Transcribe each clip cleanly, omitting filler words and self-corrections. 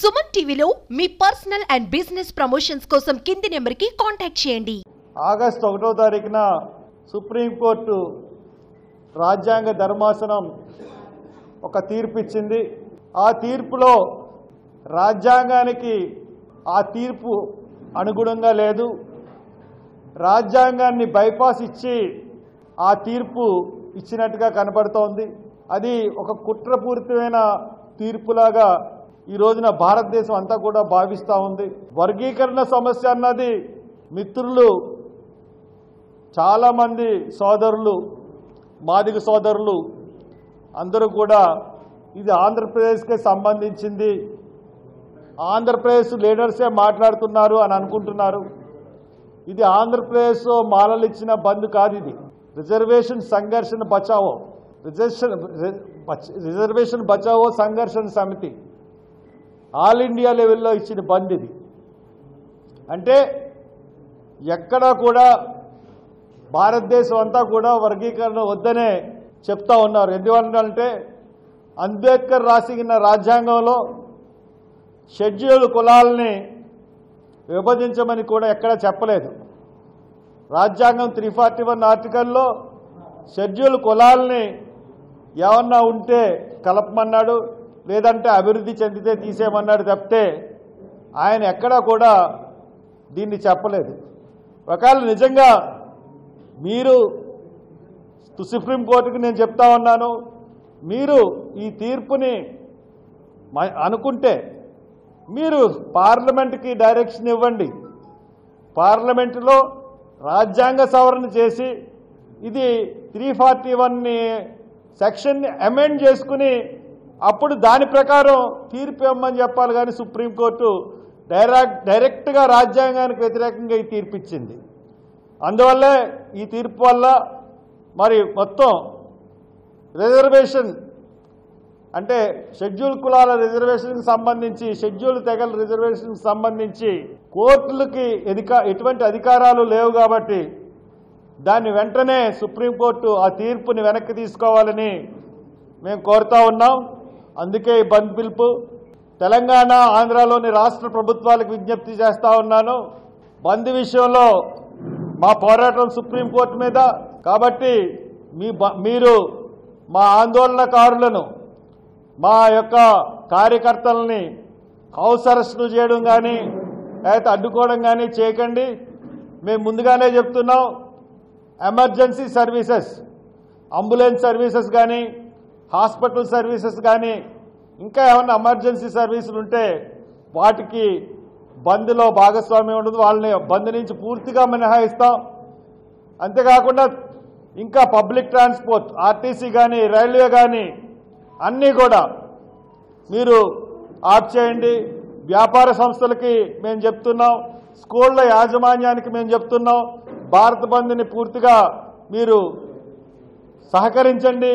సుమన్ టీవీలో మీ personal and business promotions కోసం కింది నెంబర్కి కాంటాక్ట్ చేయండి. ఆగస్టు 1వ తారీఖున సుప్రీంకోర్టు రాజ్యాంగ ధర్మాసనం ఒక తీర్పు ఇచ్చింది. ఆ తీర్పులో రాజ్యాంగానికి ఆ తీర్పు అనుగుణంగా లేదు, రాజ్యాంగాన్ని బైపాస్ ఇచ్చి ఆ తీర్పు ఇచ్చినట్టుగా కనబడుతోంది. అది ఒక కుట్రపూరితమైన తీర్పులాగా ఈ రోజున భారతదేశం అంతా కూడా భావిస్తూ ఉంది. వర్గీకరణ సమస్య అన్నది మిత్రులు చాలామంది సోదరులు, మాదిగ సోదరులు అందరూ కూడా ఇది ఆంధ్రప్రదేశ్కే సంబంధించింది, ఆంధ్రప్రదేశ్ లీడర్సే మాట్లాడుతున్నారు అని అనుకుంటున్నారు. ఇది ఆంధ్రప్రదేశ్లో మాలలిచ్చిన బంద్ కాదు, ఇది రిజర్వేషన్ సంఘర్షణ బచావో, రిజర్వేషన్ బచావో సంఘర్షణ సమితి ఆల్ ఇండియా లెవెల్లో ఇచ్చిన బంద్ ఇది. అంటే ఎక్కడా కూడా భారతదేశం అంతా కూడా వర్గీకరణ వద్దనే చెప్తా ఉన్నారు. ఎందువల్లంటే అంబేద్కర్ రాసిన రాజ్యాంగంలో షెడ్యూల్ కులాలని విభజించమని కూడా ఎక్కడా చెప్పలేదు. రాజ్యాంగం 341 ఆర్టికల్లో షెడ్యూల్ కులాలని ఏమన్నా ఉంటే కలపమన్నాడు, లేదంటే అభివృద్ధి చెందితే తీసేయమన్నాడు తప్పితే ఆయన ఎక్కడా కూడా దీన్ని చెప్పలేదు. ఒకవేళ నిజంగా మీరు సుప్రీంకోర్టుకి నేను చెప్తా ఉన్నాను, మీరు ఈ తీర్పుని అనుకుంటే మీరు పార్లమెంట్కి డైరెక్షన్ ఇవ్వండి, పార్లమెంటులో రాజ్యాంగ సవరణ చేసి ఇది 341 సెక్షన్ని అమెండ్ చేసుకుని అప్పుడు దాని ప్రకారం తీర్పు ఇవ్వమని చెప్పాలి. కానీ సుప్రీంకోర్టు డైరెక్ట్గా రాజ్యాంగానికి వ్యతిరేకంగా ఈ తీర్పు ఇచ్చింది. అందువల్లే ఈ తీర్పు వల్ల మరి మొత్తం రిజర్వేషన్ అంటే షెడ్యూల్ కులాల రిజర్వేషన్కి సంబంధించి, షెడ్యూల్ తెగల రిజర్వేషన్కి సంబంధించి కోర్టులకి ఎటువంటి అధికారాలు లేవు కాబట్టి దాన్ని వెంటనే సుప్రీంకోర్టు ఆ తీర్పుని వెనక్కి తీసుకోవాలని మేము కోరుతా ఉన్నాం. అందుకే ఈ బంద్ పిలుపు. తెలంగాణ, ఆంధ్రాలోని రాష్ట్ర ప్రభుత్వాలకు విజ్ఞప్తి చేస్తా ఉన్నాను, బంద్ విషయంలో మా పోరాటం సుప్రీంకోర్టు మీద. కాబట్టి మీరు మా ఆందోళనకారులను, మా యొక్క కార్యకర్తలని హౌస్ అరెస్టులు చేయడం కానీ లేకపోతే అడ్డుకోవడం కానీ చేయకండి. మేము ముందుగానే చెప్తున్నాం, ఎమర్జెన్సీ సర్వీసెస్, అంబులెన్స్ సర్వీసెస్ కానీ, హాస్పిటల్ సర్వీసెస్ కానీ, ఇంకా ఏమన్నా ఎమర్జెన్సీ సర్వీసులు ఉంటే వాటికి బంద్లో భాగస్వామ్యం ఉండదు, వాళ్ళని బంద్ నుంచి పూర్తిగా మినహాయిస్తాం. అంతేకాకుండా ఇంకా పబ్లిక్ ట్రాన్స్పోర్ట్, ఆర్టీసీ కానీ, రైల్వే కానీ అన్నీ కూడా మీరు ఆఫ్ చేయండి. వ్యాపార సంస్థలకి మేము చెప్తున్నాం, స్కూళ్ళ యాజమాన్యానికి మేము చెప్తున్నాం, భారత్ బంద్ని పూర్తిగా మీరు సహకరించండి.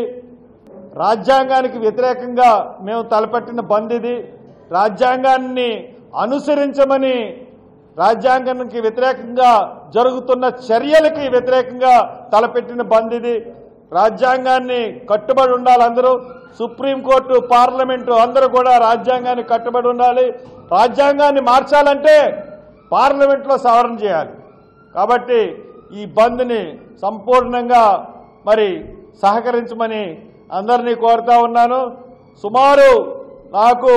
రాజ్యాంగానికి వ్యతిరేకంగా మేము తలపెట్టిన బంద్ ఇది. రాజ్యాంగాన్ని అనుసరించమని, రాజ్యాంగానికి వ్యతిరేకంగా జరుగుతున్న చర్యలకి వ్యతిరేకంగా తలపెట్టిన బంద్ ఇది. రాజ్యాంగాన్ని కట్టుబడి ఉండాలి అందరూ. సుప్రీంకోర్టు, పార్లమెంటు అందరూ కూడా రాజ్యాంగాన్ని కట్టుబడి ఉండాలి. రాజ్యాంగాన్ని మార్చాలంటే పార్లమెంట్లో సవరణ చేయాలి. కాబట్టి ఈ బంద్ని సంపూర్ణంగా మరి సహకరించమని అందరినీ కోరుతా ఉన్నాను. సుమారు నాకు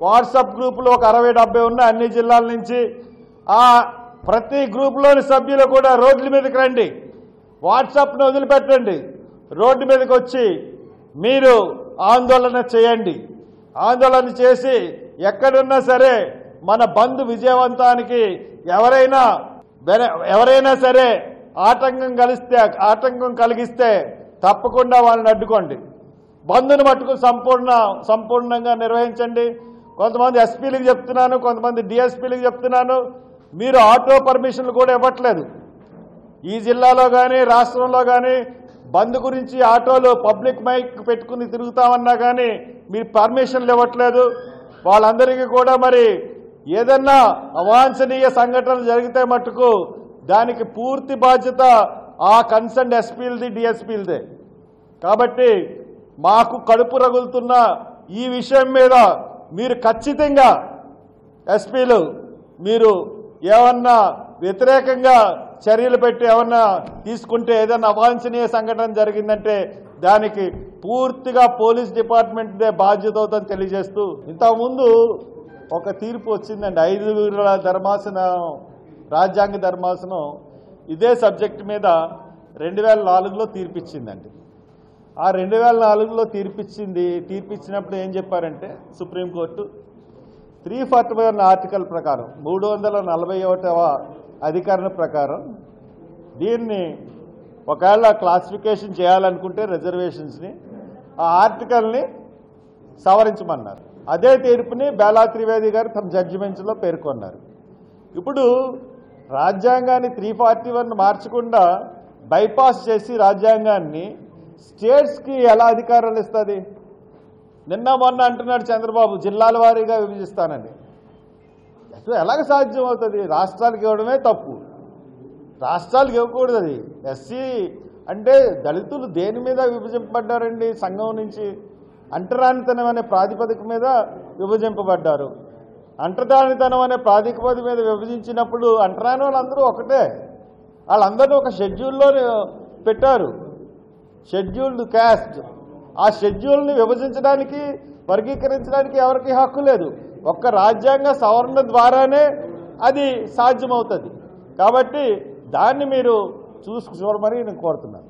వాట్సాప్ గ్రూపులో ఒక 60-70 ఉన్నాయి అన్ని జిల్లాల నుంచి. ఆ ప్రతి గ్రూపులోని సభ్యులు కూడా రోడ్ల మీదకి రండి, వాట్సాప్ను వదిలిపెట్టండి, రోడ్డు మీదకి వచ్చి మీరు ఆందోళన చేయండి. ఆందోళన చేసి ఎక్కడున్నా సరే మన బంద్ విజయవంతానికి ఎవరైనా సరే ఆటంకం కలిగిస్తే తప్పకుండా వాళ్ళని అడ్డుకోండి. బంద్ను మట్టుకు సంపూర్ణంగా నిర్వహించండి. కొంతమంది ఎస్పీలకు చెప్తున్నాను, కొంతమంది డిఎస్పీలకు చెప్తున్నాను, మీరు ఆటో పర్మిషన్లు కూడా ఇవ్వట్లేదు. ఈ జిల్లాలో కానీ రాష్ట్రంలో కానీ బంద్ గురించి ఆటోలు పబ్లిక్ మైక్ పెట్టుకుని తిరుగుతామన్నా కానీ మీరు పర్మిషన్లు ఇవ్వట్లేదు. వాళ్ళందరికీ కూడా మరి ఏదన్నా అవాంఛనీయ సంఘటనలు జరిగితే మట్టుకు దానికి పూర్తి బాధ్యత ఆ కన్సర్న్ ఎస్పీలది, డిఎస్పీలదే. కాబట్టి మాకు కడుపు రగులుతున్న ఈ విషయం మీద మీరు ఖచ్చితంగా ఎస్పీలు మీరు ఏమన్నా వ్యతిరేకంగా చర్యలు పెట్టి ఏమన్నా తీసుకుంటే ఏదైనా అవాంఛనీయ సంఘటన జరిగిందంటే దానికి పూర్తిగా పోలీస్ డిపార్ట్మెంట్దే బాధ్యత అవుతుందని తెలియజేస్తూ, ఇంతకుముందు ఒక తీర్పు వచ్చిందండి. 5 ధర్మాసనం, రాజ్యాంగ ధర్మాసనం ఇదే సబ్జెక్టు మీద 2004లో తీర్పిచ్చిందండి. ఆ 2004లో తీర్పిచ్చినప్పుడు ఏం చెప్పారంటే సుప్రీంకోర్టు 341 ఆర్టికల్ ప్రకారం 341వ అధికరణ ప్రకారం దీన్ని ఒకవేళ క్లాసిఫికేషన్ చేయాలనుకుంటే రిజర్వేషన్స్ని ఆ ఆర్టికల్ని సవరించమన్నారు. అదే తీర్పుని బేలా త్రివేది గారు తమ జడ్జిమెంట్స్లో పేర్కొన్నారు. ఇప్పుడు రాజ్యాంగాన్ని 341 మార్చకుండా బైపాస్ చేసి రాజ్యాంగాన్ని స్టేట్స్కి ఎలా అధికారాలు ఇస్తుంది? నిన్న మొన్న అంటున్నాడు చంద్రబాబు జిల్లాల వారీగా విభజిస్తానని. ఎలాగ సాధ్యం అవుతుంది? రాష్ట్రాలకు ఇవ్వడమే తప్పు, రాష్ట్రాలకు ఇవ్వకూడదు. అది ఎస్సీ అంటే దళితులు దేని మీద విభజింపబడ్డారండి? సంఘం నుంచి అంటరానితనం అనే ప్రాతిపదిక మీద విభజింపబడ్డారు. అంటరానితనం అనే ప్రాతిపదిక మీద విభజించినప్పుడు అంటరాని వాళ్ళందరూ ఒకటే, వాళ్ళందరినీ ఒక షెడ్యూల్లో పెట్టారు, షెడ్యూల్డ్ క్యాస్ట్. ఆ షెడ్యూల్ని విభజించడానికి, వర్గీకరించడానికి ఎవరికి హక్కు లేదు. ఒక్క రాజ్యాంగ సవరణ ద్వారానే అది సాధ్యమవుతుంది. కాబట్టి దాన్ని మీరు చూడమని నేను కోరుతున్నాను.